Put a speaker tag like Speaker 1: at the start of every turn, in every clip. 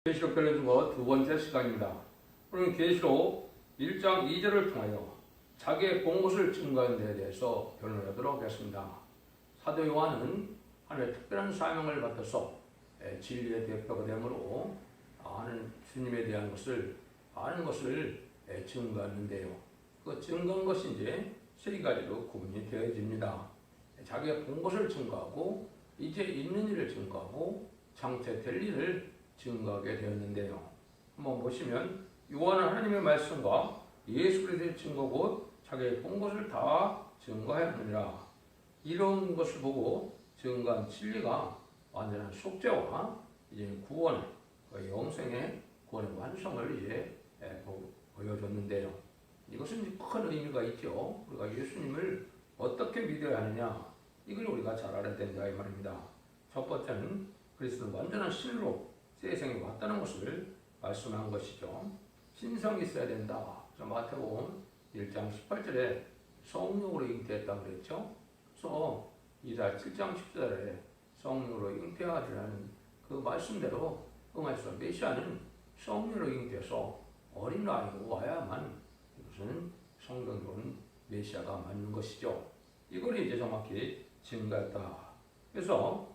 Speaker 1: 계시록 변론중어 두 번째 시간입니다. 오늘 계시록 1장 2절을 통하여 자기의 본 것을 증거하는 데에 대해서 변론하도록 하겠습니다. 사도 요한은 하나님의 특별한 사명을 받아서 진리의 대표가 되므로 아는 주님에 대한 것을 아는 것을 증거하는데요. 그 증거한 것이 이제 세 가지로 구분이 되어집니다. 자기가 본 것을 증거하고 이제 있는 일을 증거하고 장차 될 일을 증거하게 되었는데요. 한번 보시면 요한은 하나님의 말씀과 예수 그리스도의 증거 곧 자기의 본 것을 다 증거하였느니라. 이런 것을 보고 증거한 진리가 완전한 속죄와 이제 구원의 영생의 구원의 완성을 이제 보여줬는데요. 이것은 큰 의미가 있죠. 우리가 예수님을 어떻게 믿어야 하느냐, 이걸 우리가 잘 알아야 된다 이 말입니다. 첫 번째는 그리스도는 완전한 신으로 세상에 왔다는 것을 말씀한 것이죠. 신성이 있어야 된다. 마태복음 1장 18절에 성령으로 잉태했다고 그랬죠. 그래서 이사 7장 10절에 성령으로 잉태하리라는 그 말씀대로 응해서 메시아는 성령으로 잉태해서 어린 아이로 와야만 이것은 성경으로는 메시아가 맞는 것이죠. 이걸 이제 정확히 증거했다. 그래서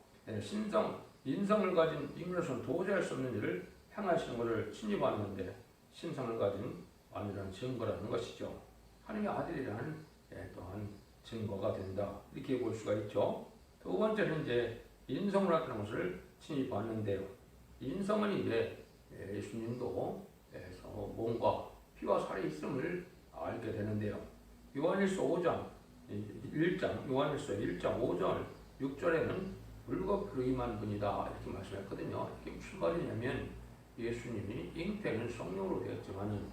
Speaker 1: 인성을 가진 인간으로서는 도저히 할 수 없는 일을 행하시는 것을 친히 봤는데 신성을 가진 완전한 증거라는 것이죠. 하나님의 아들이라는 또한 증거가 된다. 이렇게 볼 수가 있죠. 두 번째는 이제 인성을 나타낸 것을 친히 봤는데요. 인성은 이제 예수님도 몸과 피와 살이 있음을 알게 되는데요. 요한일서 5장 1장 5절 6절에는 물과 피로 임한 분이다 이렇게 말씀했거든요. 이게 무슨 말이냐면 예수님이 잉태는 성령으로 되었지만은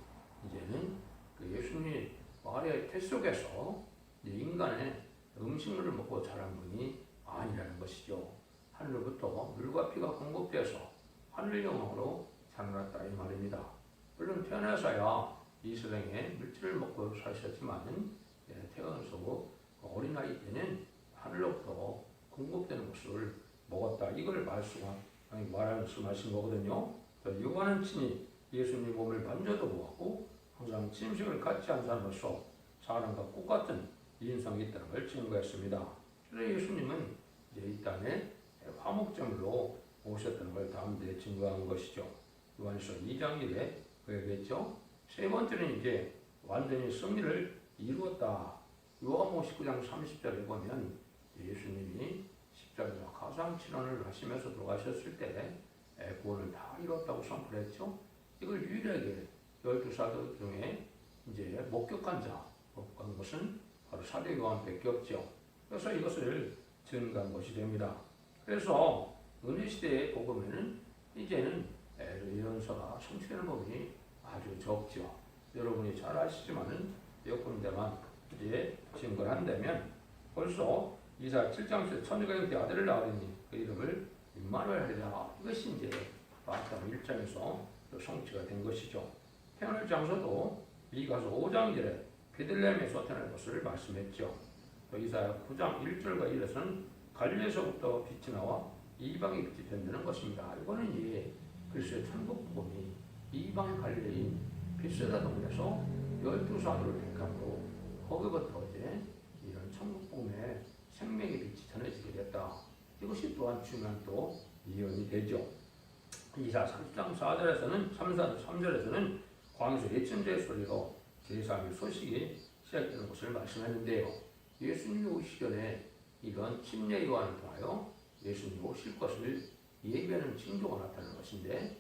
Speaker 1: 이제는 그 예수님이 말의 태 속에서 인간의 음식물을 먹고 자란 분이 아니라는 것이죠. 하늘로부터 물과 피가 공급돼서 하늘 영광으로 자라났다 이 말입니다. 물론 태어나서야 이 세상에 물질을 먹고 사셨지만은 태어나서 어린아이 때는 하늘로부터 공급되는 것을 먹었다. 이걸 말씀하신 거거든요. 요한은 친히 예수님 몸을 만져도 보았고 항상 침식을 같이 한 사람으로서 사람과 똑같은 인성이 있다는 걸 증거했습니다. 그래서 예수님은 이제 이 땅에 화목제물로 오셨다는 걸 다음에 증거한 것이죠. 요한일서 2장 1에 그랬죠. 세 번째는 이제 완전히 승리를 이루었다. 요한복음 19장 30절에 보면 예수님이 십자가에서 가상칠언을 하시면서 돌아가셨을 때 구원을 다 이뤘다고 선포했죠. 이걸 유일하게 12사도 중에 이제 목격한 것은 바로 사도 요한밖에 없죠. 그래서 이것을 증거한 것이 됩니다. 그래서 은혜 시대의 복음에는 이제는 예언서가 성취되는 부분이 아주 적죠. 여러분이 잘 아시지만은 몇 군데만 이제 증거를 한다면 벌써 이사 7장에서 천주가 형태 아들을 낳으니 그 이름을 임마누엘 하리라. 이것이 이제 마태복음 1장에서 성취가 된 것이죠. 태어날 장소도 미가서 5장 1에 베들레헴에서 태어날 것을 말씀했죠. 또 이사야 9장 1절과 1에서는 갈릴리에서부터 빛이 나와 이방의 빛이 된다는 것입니다. 이거는 이제 그리스도의 천국 복음이 이방 갈릴리인 벳세다 동네에서 12사도를 택함으로 거기부터 이제 이런 천국 복음의 생명의 빛이 전해지게 됐다. 이것이 또한 중요한 또 이언이 되죠. 이사 30장 4절에서는 3절에서는 광야에서 예천자의 소리로 제3의 소식이 시작되는 것을 말씀했는데요. 예수님이 오시기 전에 이런 침례 요한을 통하여 예수님이 오실 것을 예비하는 징조가 나타나는 것인데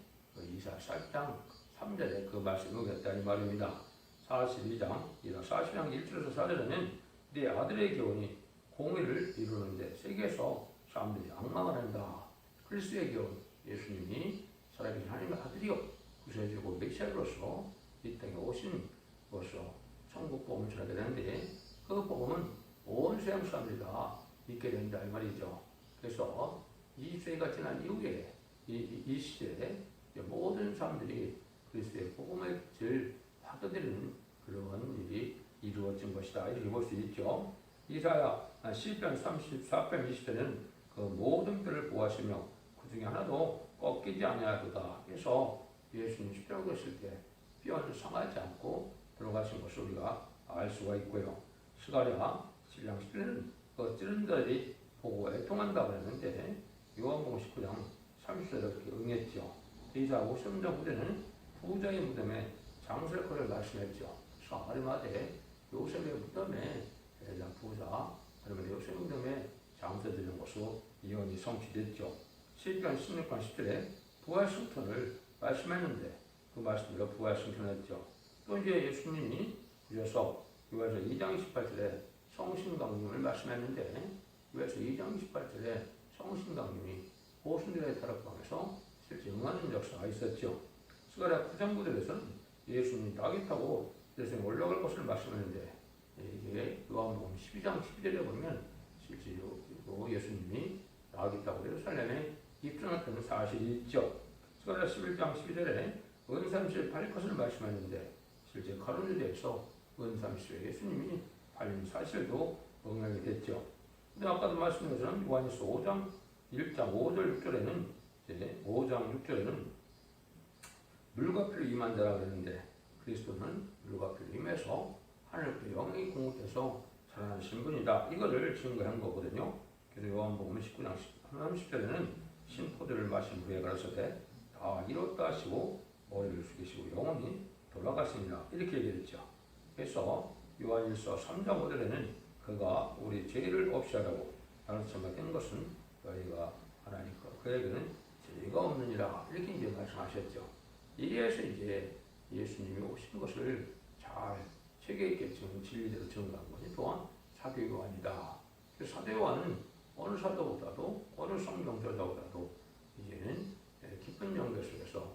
Speaker 1: 이사 4장 3절에 그 말씀을 우겼다 이 말입니다. 42장 1절에서 4절에는 네 아들의 교훈이 공의를 이루는데 세계에서 사람들이 악망을 한다. 그리스도의 교훈, 예수님이 살아계신 하나님의 아들이요 구세주고 메시아로서 이 땅에 오신 것으로 천국 복음을 전하게 되는데 그 복음은 온 세상 사람들이 다 믿게 된다 이 말이죠. 그래서 이 세가 지난 이후에 이 시대에 모든 사람들이 그리스도의 복음의 빛을 받아들이는 그런 일이 이루어진 것이다 이렇게 볼 수 있죠. 이사야 시편 34편 20절에는 그 모든 뼈를 보호하시며 그 중에 하나도 꺾이지 아니하도다. 그래서 예수님 십자가 졌을 때 뼈는 상하지 않고 들어가신 것을 우리가 알 수가 있고요. 스가랴 7장 10절에는 찌른들이 보고 애통한다고 했는데 요한복음 19장 30절에 그렇게 응했죠. 이사 53장 9절에는 부자의 무덤에 장설거리를 말씀했죠. 그래서 아리마대 요셉의 무덤에 대장 부자 아니면 요셉의 무덤에 장설드리는 것으로 예언이 성취됐죠. 시편 16장 10절에 부활 승천을 말씀했는데 그 말씀대로 부활 승천했죠. 또 이제 예수님이 주셔서 요한서 2장 28절에 성신강림을 말씀했는데 요한서 2장 28절에 성신강림이 보순절의 타락방에서 실제 응하는 역사가 있었죠. 스가랴 9장 9절에서는 예수님이 낙이 타고 예수님이 올라갈 것을 말씀했는데 이게 요한복음 12장 12절에 보면 실제로 예수님이 낙이 타고 예루살렘에 입성했다는 사실이 있죠. 스가랴 11장 12절에 은삼시에 팔릴 것을 말씀했는데 실제 가론유대에서 은삼시에 예수님이 팔린 사실도 응하게 됐죠. 근데 아까도 말씀드린 것처럼 요한일서 5장 1장 5절 6절에는 이제 5장 6절에는 물과 피로 임한 자라고 했는데 그리스도는 물과 피로 임해서 하늘께 영이 공급돼서 살아나신 분이다. 이거를 증거한 거거든요. 그래서 요한복음 19장 30절에는 신포도를 마신 후에 가라사대 다 이뤘다 하시고 머리를 숙이시고 영원히 돌아갔습니다. 이렇게 얘기했죠. 그래서 요한일서 3장 5절에는 그가 우리 죄를 없이 하라고 가르쳐진 것은 너희가 하나니까 그에게는 죄가 없느니라 이렇게 이제 말씀하셨죠. 이래서 이제 예수님이 오신 것을 잘 체계 있게 진리대로 증거한 것이 또한 사도 요한이다. 사도 요한은 어느 사도보다도 어느 성경저자보다도 이제는 깊은 연결 속에서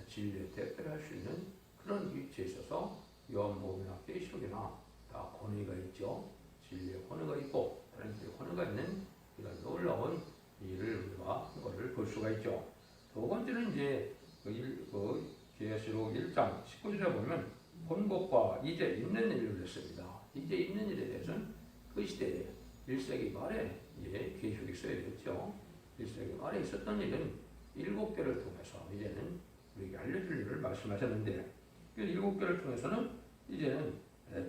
Speaker 1: 진리에 대표할 수 있는 그런 위치에 있어서 요한복음이나 계시록이나 다 권위가 있죠. 진리의 권위가 있고 다른 진리의 권위가 있는 이런 놀라운 일을 우리가 한 것을 볼 수가 있죠. 두 번째는 이제 계시록 1장 19절에 보면 본 것과 이제 있는 일을 했습니다. 이제 있는 일에 대해서는 그 시대에 1세기 말에 계시록이 써야 되겠죠. 1세기 말에 있었던 일은 7개를 통해서 이제는 우리에게 알려줄 일을 말씀하셨는데 그 7개를 통해서는 이제는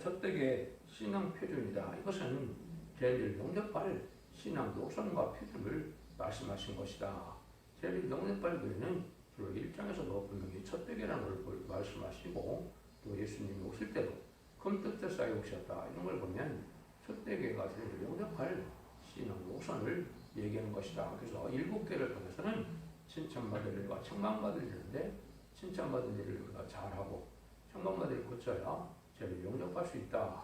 Speaker 1: 첫대계 신앙 표준이다. 이것은 저희들 영접할 신앙 노선과 표준을 말씀하신 것이다. 저희들 영접할 교회는 주로 1장에서도 분명히 첫대계라는 걸 말씀하시고 또 예수님이 오실 때도 금뜻에 쌓여 오셨다. 이런 걸 보면 첫대계가 저희들 영접할 신앙 노선을 얘기하는 것이다. 그래서 7개를 통해서는 칭찬받을 일과 책망받을 일인데 칭찬받을 일을 우리가 잘하고 책망받을 일을 고쳐야 저희를 영접할 수 있다.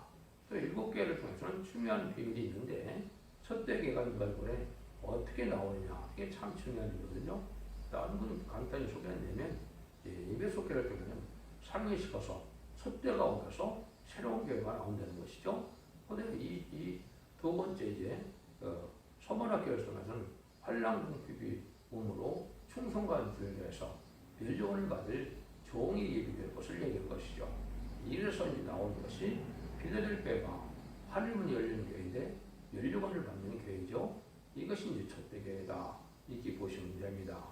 Speaker 1: 또 7개를 통해서는 중요한 비밀이 있는데 첫째 개가 인간권에 어떻게 나오느냐 이게 참 중요한 일이거든요. 다른 분 간단히 소개해내면 예배속교를 통해서는 상회시켜서 첫째가 오면서 새로운 교회가 나온다는 것이죠. 그런데 이 두 번째 이제 서문학교를 통해서는 환랑궁핍이 몸으로 충성과 교회에서 면류관을 받을 종이 예비될 것을 얘기한 것이죠. 이래서 이제 나오는 것이 필라델피아가 하늘문이 열리는 교회인데 면류관을 받는 교회죠. 이것이 이제 첫째 교회다. 이렇게 보시면 됩니다.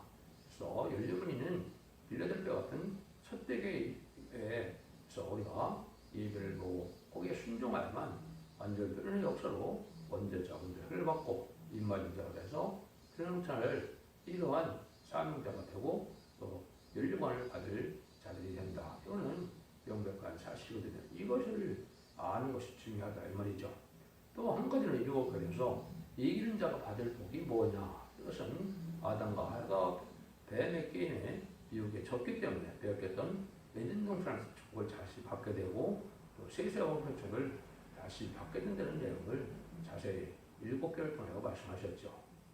Speaker 1: 그래서 열류문이는 필라델피아 같은 첫째 교회에서 우리가 예배를 보고 거기에 순종하야만 완전변의 역사로 원죄자 문제를 받고 입맞은 자가 돼서 변형찬을 이러한 사명자가 되고 또 연료관을 받을 자들이 된다. 이거는 명백한 사실이거든요. 이것을 아는 것이 중요하다 이 말이죠. 또 한 가지는 이루어 그래서 이기는 자가 받을 복이 뭐냐? 이것은 아담과 하와가 뱀의 게임에 유혹에 졌기 때문에 배웠겠던 맺은동산에서 축복을 다시 받게 되고 또 세세와 원표책을 다시 받게 된다는 내용을 자세히 7개를 통해 말씀하셨죠.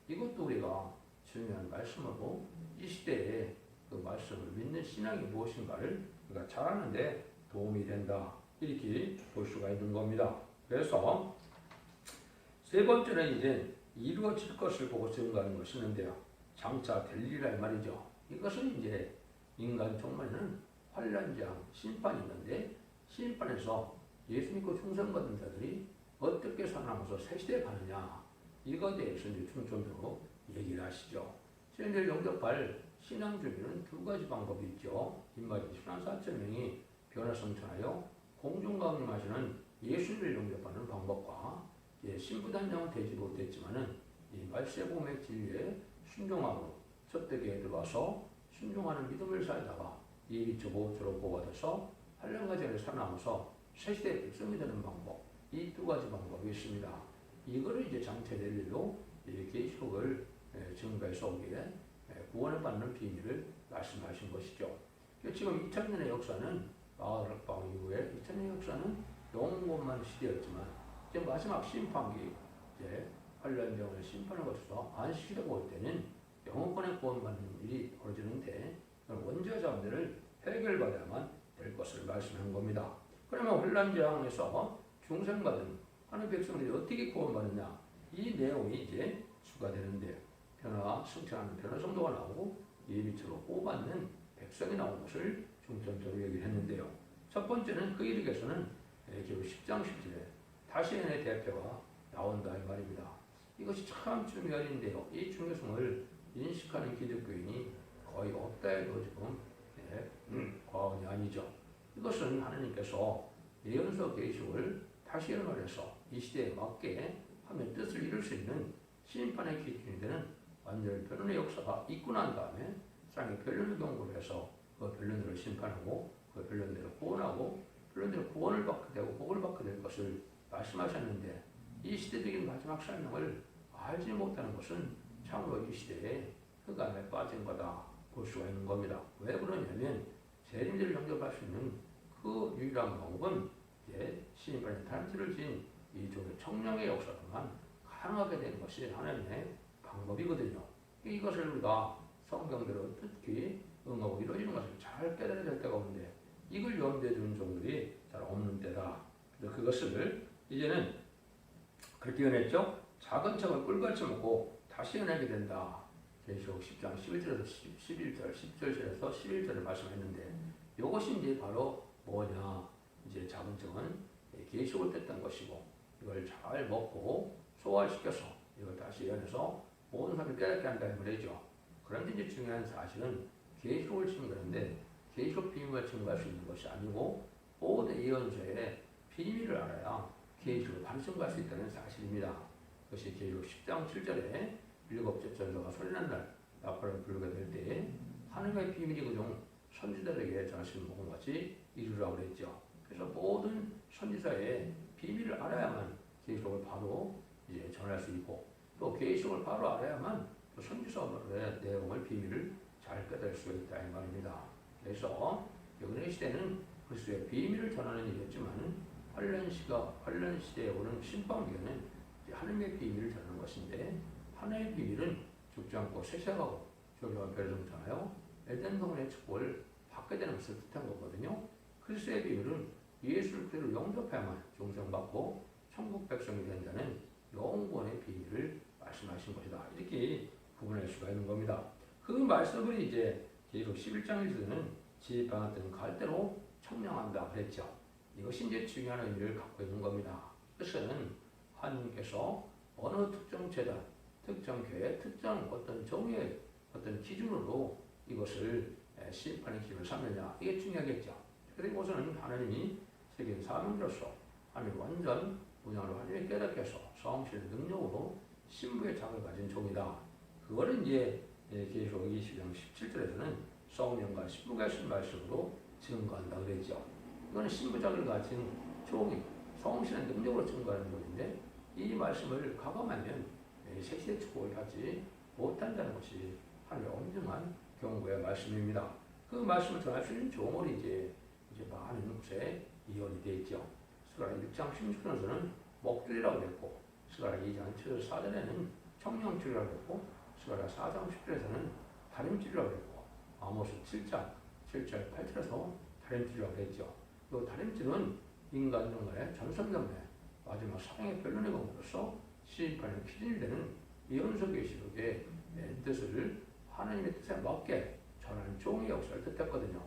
Speaker 1: 이것도 우리가 중요한 말씀으로 이 시대에 그 말씀을 믿는 신앙이 무엇인가를 우리가 잘 아는데 도움이 된다. 이렇게 볼 수가 있는 겁니다. 그래서 세 번째는 이제 이루어질 것을 보고 증거하는 것이 있는데요. 장차 될 일이라 말이죠. 이것은 이제 인간 종말에는 환란장 심판이 있는데 심판에서 예수 믿고 충성받은 자들이 어떻게 살아남아서 새 시대에 가느냐 이거에 대해서 이제 중점적으로 얘기를 하시죠. 현재 영접할 신앙 준비는 두 가지 방법이 있죠. 인마디 신앙 4,000명이 변화 성천하여 공중 강림하시는 예수를 영접하는 방법과 신부단장은 되지 못했지만은 이 말세봄의 진리에 순종함으로 섭득에 들어와서 순종하는 믿음을 살다가 예비처고 졸업보가 돼서 한량가 전에 살아남아서 새시대의 백성이 되는 방법, 이 두 가지 방법이 있습니다. 이거를 이제 장체될 일로 계시록을 증거해서 오기에 구원을 받는 비밀을 말씀하신 것이죠. 지금 2000년의 역사는 마을락방 이후에 2000년의 역사는 영원만 시대였지만 이제 마지막 심판기 이제 환란병을 심판을 거쳐서 안식이라고 올 때는 영원권의 구원받는 일이 벌어지는데 원죄 자원들을 해결받아야만 될 것을 말씀한 겁니다. 그러면 환란재앙에서 중생받은 하나님의 백성들이 어떻게 구원받느냐, 이 내용이 이제 추가되는데 변화 승천하는 변화 성도가 나오고 예비처로 뽑아받는 백성이 나온 것을 중점적으로 얘기를 했는데요. 첫 번째는 그 일에서는 결국 10장 10절에 다시엔의 대표가 나온다 이 말입니다. 이것이 참 중요한 일인데요. 이 중요성을 인식하는 기독교인이 거의 없다 해도 지금 과언이 아니죠. 이것은 하나님께서 예언서 계시록을 다시 말해서 이 시대에 맞게 하면 뜻을 이룰 수 있는 심판의 기준이 되는 완전히 변론의 역사가 있고 난 다음에 사랑의 변론의 경고를 해서 그 변론들을 심판하고 그 변론대로 구원하고 변론대로 구원을 받게 되고 복을 받게 될 것을 말씀하셨는데 이 시대적인 마지막 설명을 알지 못하는 것은 참으로 이 시대에 흑암에 빠진 거다 볼 수가 있는 겁니다. 왜 그러냐면 재림들을 영접할 수 있는 그 유일한 방법은 시인판에 단체를 지은 이종의 청량의 역사로만 가능하게 되는 것이 하나님의 방법이거든요. 이것을 우리가 성경대로 뜻깊이 응하고 이루어지는 것을 잘 깨달아야 될 때가 오는데 이걸 염두에 두는 종들이 잘 없는 때다. 그래서 그것을 이제는 그렇게 연했죠. 작은 척을 꿀같이 먹고 다시 연하게 된다. 계시록 10장 11절에서 11절, 10절에서 11절을 말씀했는데 이것이 이제 바로 뭐냐. 이제 작은 척은 계시록을 뗐던 것이고 이걸 잘 먹고 소화시켜서 이걸 다시 연해서 모든 사람을 깨닫게 한다는 말이죠. 그런데 이제 중요한 사실은 계시록을 증거하는데 계시록 비밀을 증거할 수 있는 것이 아니고 모든 예언서의 비밀을 알아야 계시록을 바로 증거할 수 있다는 사실입니다. 그것이 계시록 10장 7절에 일곱째 전서가 소리난 날 나팔을 불게 될 때 하나님의 비밀이 그중 선지자들에게 전하신 모든 것이 이루라고 그랬죠. 그래서 모든 선지자의 비밀을 알아야만 계시록을 바로 이제 전할 수 있고 또 계시록을 바로 알아야만 또 선지서의 내용을 비밀을 잘 깨달을 수가 있다 이 말입니다. 그래서 여기의 시대는 그리스도의 비밀을 전하는 일이었지만 환란 시대에 오는 심판기에는 하나님의 비밀을 전하는 것인데 하나님의 비밀은 죽지 않고 세세하고 조경한 별성전하여 에덴 동안의 축복을 받게 되는 것을 뜻한 거거든요. 그리스도의 비밀은 예수를 그대로 영접해야만 중생받고 천국 백성이 된다는 영원의 비밀을 말씀하신 것이다. 이렇게 구분할 수가 있는 겁니다. 그 말씀을 이제 계시록 11장에서는 지혜방학 때는 갈대로 청량한다 그랬죠. 이것이 이제 중요한 의미를 갖고 있는 겁니다. 그것은 하나님께서 어느 특정 재단, 특정 교회, 특정 어떤 정의의 어떤 기준으로 이것을 심판의 기준을 삼느냐 이게 중요하겠죠. 그래서 이것은 하나님이 세계 사명자로서 하나님 완전 분양으로 하나님이 깨닫게 해서 성실의 능력으로 신부의 장을 가진 종이다. 그거를 이제 계시록 20장 17절에서는 성령과 신부가 하신 말씀으로 증거한다 그랬죠. 이거는 신부장을 가진 종이 성실의 능력으로 증거하는 것인데 이 말씀을 가감하면 세시대 축복을 받지 못한다는 것이 하나님의 엄중한 경고의 말씀입니다. 그 말씀을 전할 수 있는 종을 이제 많은 곳에 이혼이 되어 있죠. 스가랴 6장 16절에서는 목줄이라고 했고 스가랴 2장 7절 4절에는 청량줄이라고 했고 스가랴 4장 10절에서는 다림줄이라고 했고 아모스 7장 7절 8절에서 다림줄이라고 했죠. 이 다림줄은 인간 정말의 전성경의 마지막 사랑의 변론의 공로서 심판의 기준이 되는 예언서 계시록의 뜻을 하나님의 뜻에 맞게 전하는 종의 역사를 뜻했거든요.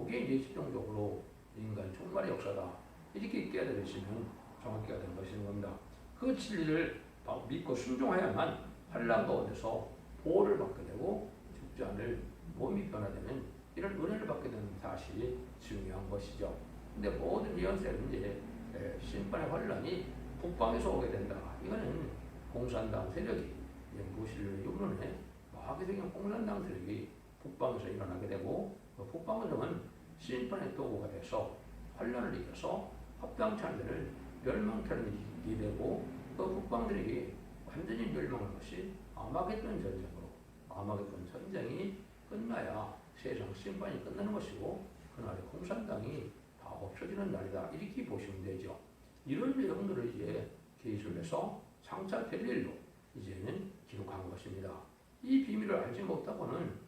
Speaker 1: 이게 이제 실용적으로 인간 종말의 역사다. 이렇게 깨달으시면 정확히 되는 것인 겁니다. 그 진리를 믿고 순종해야만 환난 가운데서 보호를 받게 되고 죽지 않을 몸이 변화되는 이런 은혜를 받게 되는 사실이 중요한 것이죠. 근데 모든 예언서는 이제 심판의 환란이 북방에서 오게 된다. 이거는 공산당 세력이 무엇을 유론해 마귀적인 공산당 세력이 북방에서 일어나게 되고 북방은 심판의 도구가 돼서 환란을 이겨서 합당찬들을 멸망처럼 이기게 되고 그 북방들이 완전히 멸망한 것이 아마겟돈 전쟁으로 아마겟돈 전쟁이 끝나야 세상 심판이 끝나는 것이고 그날에 공산당이 다 없어지는 날이다. 이렇게 보시면 되죠. 이런 내용들을 이제 기술해서 장차 될 일로 이제는 기록한 것입니다. 이 비밀을 알지 못하고는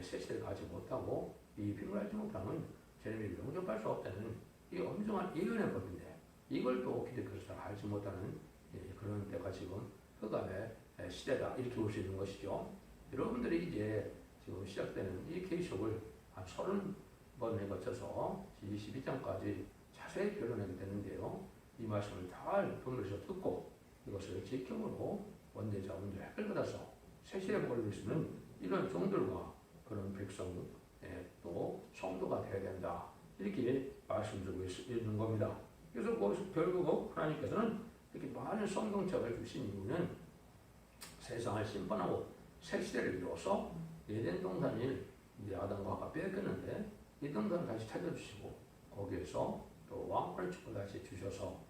Speaker 1: 세시를 가지 못하고 이 비밀을 알지 못하면 재림을 영접할 수 없다는 이 엄중한 예언의 법인데 이걸 또 기독교에서 잘 알지 못하는 그런 때가 지금 흑암의 시대다. 이렇게 볼 수 있는 것이죠. 여러분들이 이제 지금 시작되는 이 계시록을 한 30번에 거쳐서 22장까지 자세히 변론하게 되는데요. 이 말씀을 잘 분별해서 듣고 이것을 지켜보고 원대자원들 해결받아서 세시에 걸릴 수 있는 이런 종들과 그런 백성 또 성도가 되어야 된다. 이렇게 말씀드리고 있는 겁니다. 그래서 거기서 결국 하나님께서는 이렇게 많은 성경책을 주신 이유는 세상을 심판하고 새 시대를 이루어서 에덴 동산을 이제 아담과 하와가 빼앗겼는데 이 동산을 다시 찾아주시고 거기에서 또 왕권의 축복을 다시 주셔서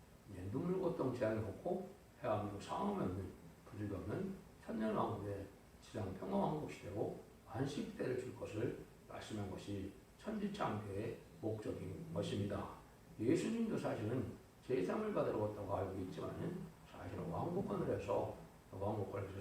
Speaker 1: 눈물 고통 재앙이 없고 해암도 상함 없는 부족이 없는 천년왕국의 지상 평화왕국 시대로 안식 시대를 줄 것을 말씀한 것이 천지창조의 목적인 것입니다. 예수님도 사실은 제상을 받으러 왔다고 알고 있지만은 사실은 왕국권을 해서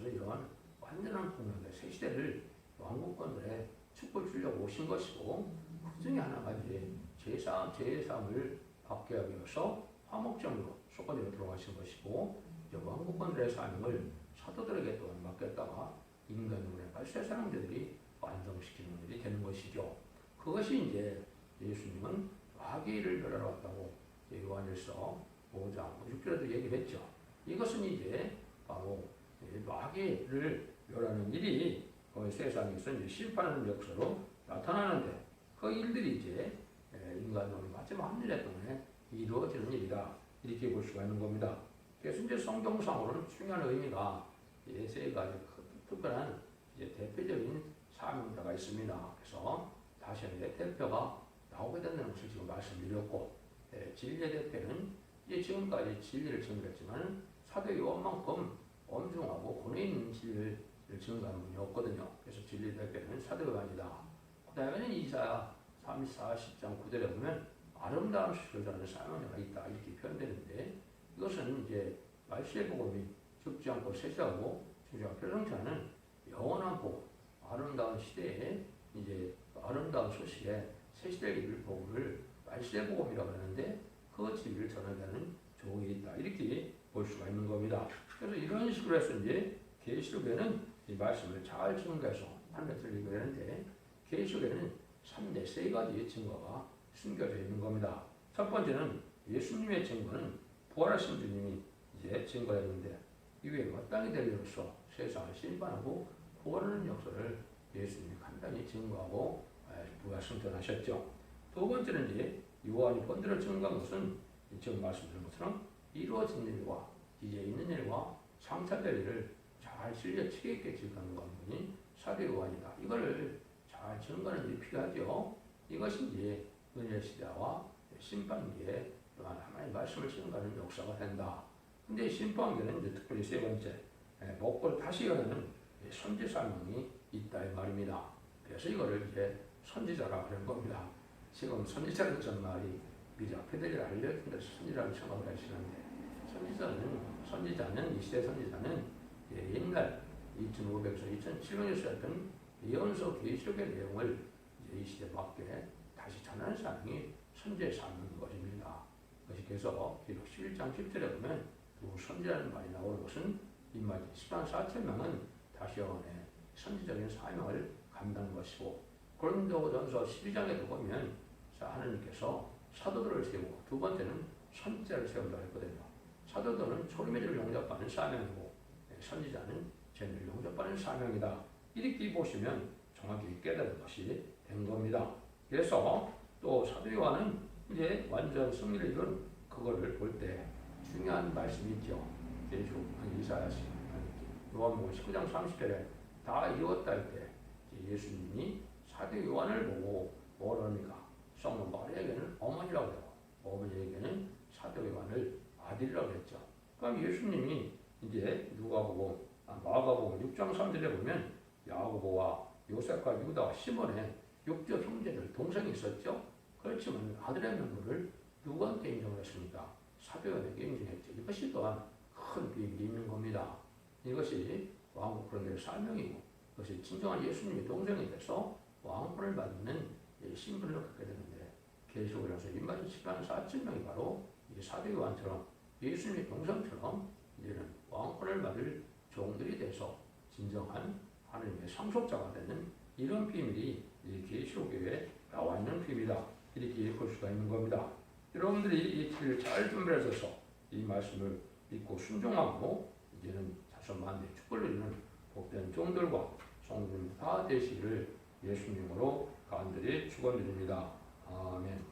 Speaker 1: 이러한 완전한 국민의 새 시대를 왕국권들의 축복을 주려고 오신 것이고 그 중에 하나가 이제 제사함을 받게 하기 위해서 화목제물로 속가지로 들어가신 것이고 왕국권들의 사명을 사도들에게 또한 맡겼다가 인간의 발세 사람들이 완성시키는 일이 되는 것이죠. 그것이 이제 예수님은 마귀를 멸하러 왔다고 요한일서 5장 6절에도 얘기를 했죠. 이것은 이제 바로 마귀를 멸하는 일이 세상에서 이제 심판하는 역사로 나타나는데 그 일들이 이제 인간의 마지막 한 일에 동안에 이루어지는 일이다. 이렇게 볼 수가 있는 겁니다. 그래서 이제 성경상으로는 중요한 의미가 세 가지 특별한 이제 대표적인 사명자가 있습니다. 그래서 다시 한번 대표가 나오게 된다는 것을 지금 말씀드렸고 진리의 대표는 이제 지금까지 진리를 증거했지만 사도 요한만큼 엄중하고 권위 있는 진리를 증거한 분이 없거든요. 그래서 진리의 대표는 사도 요한이다. 그 다음에는 이사야 34, 10장 9절에 보면 아름다운 수를 전하는 사명자가 있다. 이렇게 표현되는데 이것은 이제 말씀의 복음이 죽지 않고 쇠퇴하고 주저가 표정치 않은 영원한 복음, 아름다운 시대에 이제 아름다운 소식에 새 시대의 이를 복음을 말씀의 복음이라고 하는데 그 진리를 전하는 종이 있다. 이렇게 볼 수가 있는 겁니다. 그래서 이런 식으로 해서 이제 계시록에는 이 말씀을 잘 증거해서 판단을 읽어야 하는데 계시록에는 3대 세 가지의 증거가 숨겨져 있는 겁니다. 첫 번째는 예수님의 증거는 부활하신 주님이 이제 증거했는데 이후에 마땅히 될 일로서 세상을 심판하고 구원하는 역사를 예수님이 간단히 증거하고 부활승천하셨죠. 두 번째는 이제 요한이 본드를 증거한 것은 지금 말씀드린 것처럼 이루어진 일과 이제 있는 일과 상차될 일을 잘 실려 치게 있게 증거하는 것뿐인 사도 요한이다. 이거를 잘 증거하는 일이 필요하죠. 이것이 이제 은혜 시대와 심판기에 또한 하나님의 말씀을 증거하는 역사가 된다. 근데 심판기는 이제 특별히 세 번째 목을 다시 여는 선지 사명이 있다 이 말입니다. 그래서 이거를 이제 선지자라고 하는 겁니다. 지금 선지자라는 전 말이 미리 앞에들이 알려준다 선지자라고 생각을 하시는데 선지자는 이 시대 선지자는 옛날 2500에서 2700년 쓰였던 예언서 계시록의 내용을 이제 이 시대에 맞게 다시 전하는 사명이 선지의 사명인 것입니다. 그래서 기록 11장 10절에 보면 두 선지라는 말이 나오는 것은 이 말 10만 4천 명은 다시 영원의 선지적인 사명을 감당한 것이고 고린도전서 12장에도 보면 하나님께서 사도들을 세우고 두 번째는 선지자를 세운다고 했거든요. 사도들은 소리매를 용접하는 사명이고 선지자는 죄를 용접하는 사명이다. 이렇게 보시면 정확히 깨달은 것이 된 겁니다. 그래서 또 사도 요한은 이제 완전 승리를 이룬 그거를 볼 때 중요한 말씀이 있죠. 계시록 이사야서 요한복음 19장 30절에 다 이루었다 할 때 예수님이 사도 요한을 보고 뭐랍니까? 성모 마리아에게는 어머니라고 하고 어머니에게는 사도 요한을 아들이라고 했죠. 그럼 예수님이 이제 마가복음 6장 3절에 보면 야고보와 요셉과 유다와 시몬의 육적 형제들 동생이 있었죠. 그렇지만 아들의 면모를 누구한테 인정을 했습니까? 사도 요한에게 인정했죠. 이것이 또한 큰 비밀이 있는 겁니다. 이것이 왕국 그런데 사명이고 그것이 진정한 예수님의 동생이 돼서 왕권을 받는 신분을 갖게 되는데 계시록에서 인마지 10만 4천 명이 바로 사도 요한처럼 예수님의 동생처럼 이제는 왕권을 받을 종들이 돼서 진정한 하나님의 상속자가 되는 이런 비밀이 계시록에 나와 있는 비밀이다. 이렇게 볼 수가 있는 겁니다. 여러분들이 이 길을 잘 준비하셔서 이 말씀을 믿고 순종하고 이제는 자손만대 축복을 누리는 복된 종들과 성도님 다 되시기를 예수님으로 간절히 축원드립니다. 아멘.